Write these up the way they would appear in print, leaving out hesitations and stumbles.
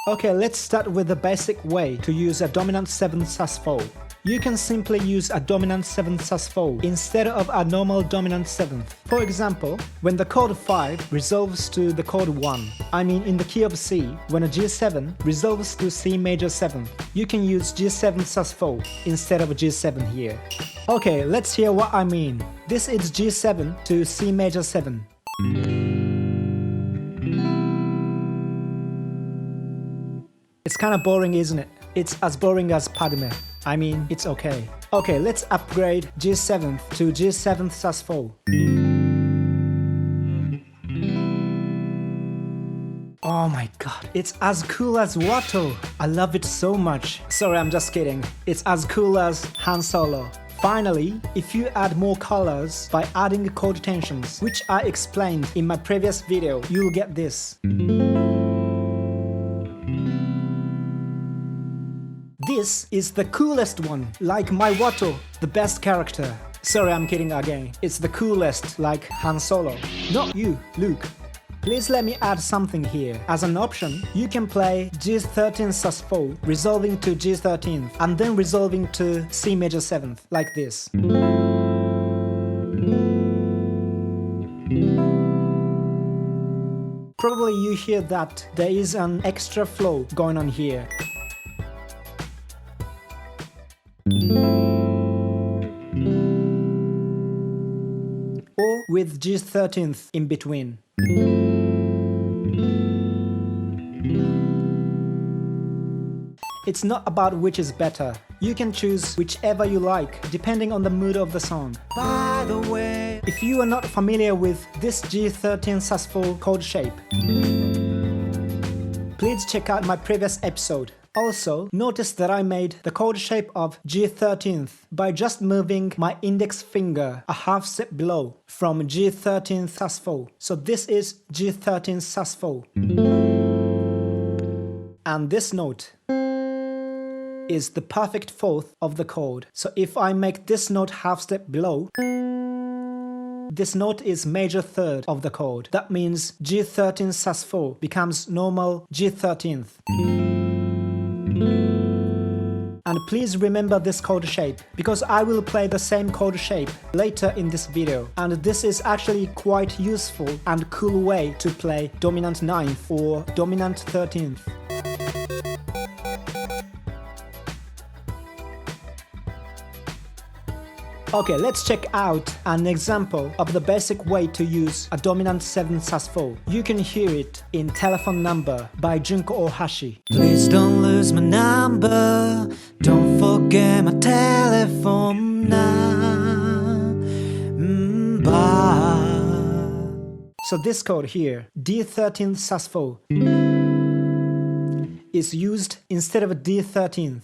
Okay, let's start with the basic way to use a dominant 7th sus4. You can simply use a dominant 7th sus4 instead of a normal dominant 7th. For example, when the chord 5 resolves to the chord 1, I mean in the key of C, when a G7 resolves to C major 7th, you can use G7 sus4 instead of G7 here. Okay, let's hear what I mean. This is G7 to C major 7. It's kinda boring, isn't it? It's as boring as Padme. I mean, it's okay. Okay, let's upgrade G7th to G7th sus4. Oh my god, it's as cool as Watto. I love it so much. Sorry, I'm just kidding. It's as cool as Han Solo. Finally, if you add more colors by adding chord tensions, which I explained in my previous video, you'll get this. This is the coolest one, like my Watto, the best character. Sorry, I'm kidding again. It's the coolest, like Han Solo. Not you, Luke. Please let me add something here. As an option, you can play G13 sus4, resolving to G13th, and then resolving to C major 7th, like this. Probably you hear that there is an extra flow going on here. Or with G13th in between. It's not about which is better. You can choose whichever you like, depending on the mood of the song. By the way, if you are not familiar with this G13 sus4 chord shape, please check out my previous episode. Also, notice that I made the chord shape of G13th by just moving my index finger a half step below from G13 sus4. So this is G13 sus4. And this note is the perfect fourth of the chord. So if I make this note half step below, this note is major third of the chord. That means G13 sus4 becomes normal G13th. And please remember this chord shape, because I will play the same chord shape later in this video. And this is actually quite useful and cool way to play dominant 9th or dominant 13th. Okay, let's check out an example of the basic way to use a dominant 7th sus4. You can hear it in Telephone Number by Junko Ohashi. Please don't lose my number, don't forget my telephone number. So this chord here, D13 sus4, is used instead of D13th.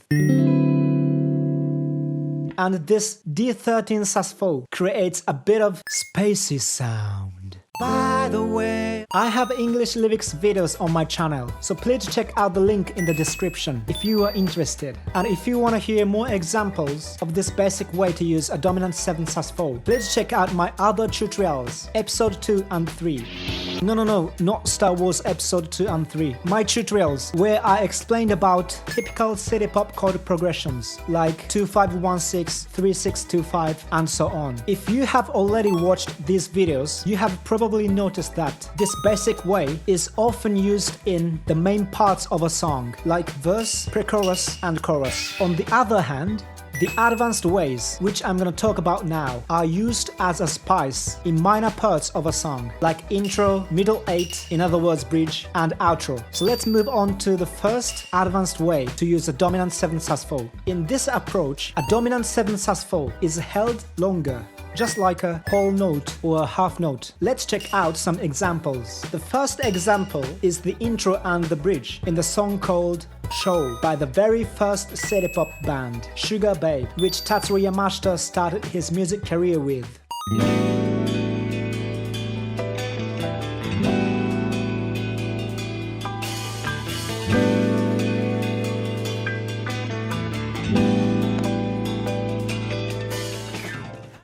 And this D13 sus4 creates a bit of spacey sound. By the way, I have English lyrics videos on my channel, so please check out the link in the description if you are interested. And if you want to hear more examples of this basic way to use a dominant 7th sus4, please check out my other tutorials, episode 2 and 3. No, not Star Wars episode 2 and 3. My tutorials where I explained about typical CityPop chord progressions like 2516, 3625 and so on. If you have already watched these videos, you have probably noticed that this basic way is often used in the main parts of a song, like verse, pre-chorus and chorus. On the other hand, the advanced ways, which I'm gonna talk about now, are used as a spice in minor parts of a song, like intro, middle 8, in other words bridge, and outro. So let's move on to the first advanced way to use a dominant 7th sus4. In this approach, a dominant 7th sus4 is held longer, just like a whole note or a half note. Let's check out some examples. The first example is the intro and the bridge in the song called Show by the very first CityPop band, Sugar Babe, which Tatsuro Yamashita started his music career with.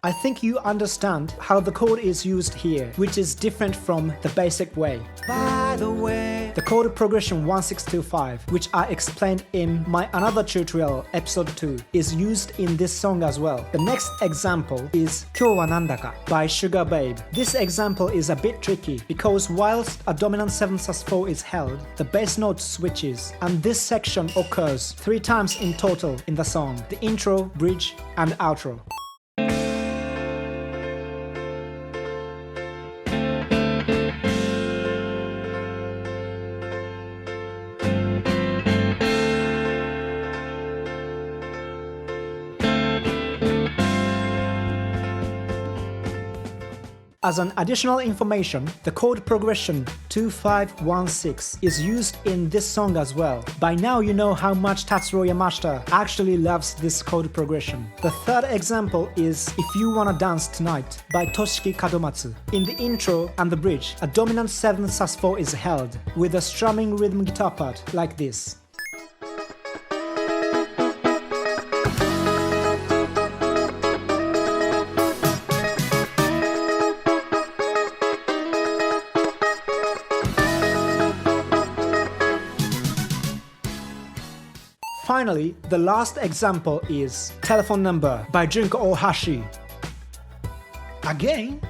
I think you understand how the chord is used here, which is different from the basic way. By the way, the the chord progression 1625, which I explained in my another tutorial, episode 2, is used in this song as well. The next example is 今日はなんだか by Sugar Babe. This example is a bit tricky because whilst a dominant 7 sus4 is held, the bass note switches, and this section occurs 3 times in total in the song: the intro, bridge, and outro. As an additional information, the chord progression 2516 is used in this song as well. By now you know how much Tatsuro Yamashita actually loves this chord progression. The third example is If You Wanna Dance Tonight by Toshiki Kadomatsu. In the intro and the bridge, a dominant 7 sus4 is held with a strumming rhythm guitar part like this. Finally, the last example is Telephone Number by Junko Ohashi. Again,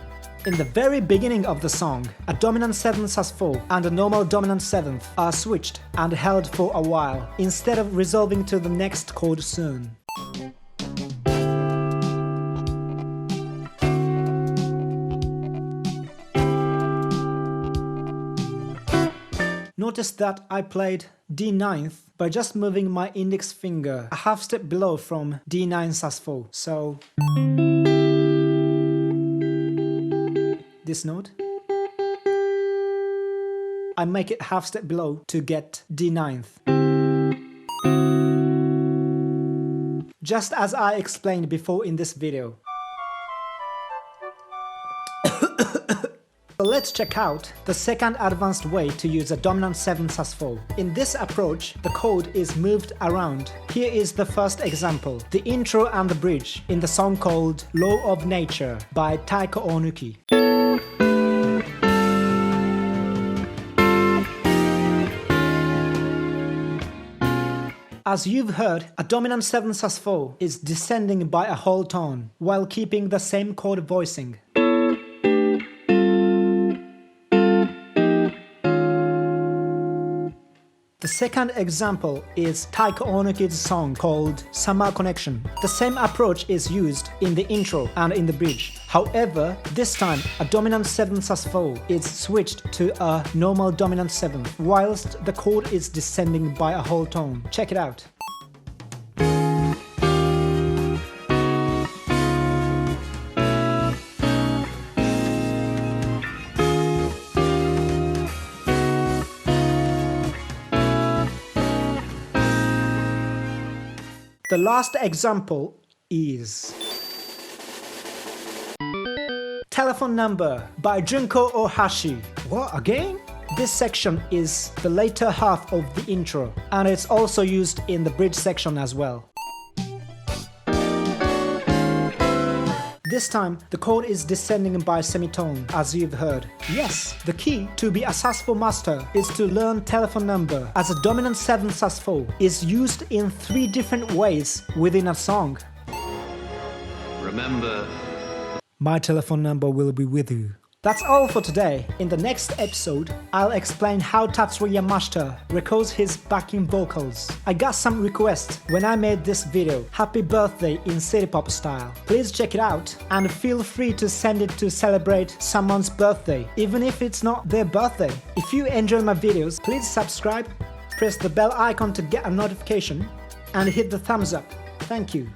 in the very beginning of the song, a dominant 7 sus4 and a normal dominant 7th are switched and held for a while, instead of resolving to the next chord soon. Notice that I played D9th by just moving my index finger a half step below from D9 sus4. So this note, I make it half step below to get D9th. Just as I explained before in this video. So let's check out the second advanced way to use a dominant 7 sus4. In this approach, the chord is moved around. Here is the first example, the intro and the bridge in the song called Law of Nature by Taiko Onuki. As you've heard, a dominant 7 sus4 is descending by a whole tone while keeping the same chord voicing. The second example is Taiko Onuki's song called Summer Connection. The same approach is used in the intro and in the bridge. However, this time a dominant 7 sus4 is switched to a normal dominant 7th, whilst the chord is descending by a whole tone. Check it out. The last example is Telephone Number by Junko Ohashi. What, again? This section is the later half of the intro, and it's also used in the bridge section as well. This time, the chord is descending by semitone, as you've heard. Yes, the key to be a sus4 master is to learn Telephone Number, as a dominant 7 sus4 is used in 3 different ways within a song. Remember, my telephone number will be with you. That's all for today. In the next episode, I'll explain how Tatsuro Yamashita records his backing vocals. I got some requests when I made this video, Happy Birthday in CityPop style. Please check it out and feel free to send it to celebrate someone's birthday, even if it's not their birthday. If you enjoy my videos, please subscribe, press the bell icon to get a notification, and hit the thumbs up. Thank you.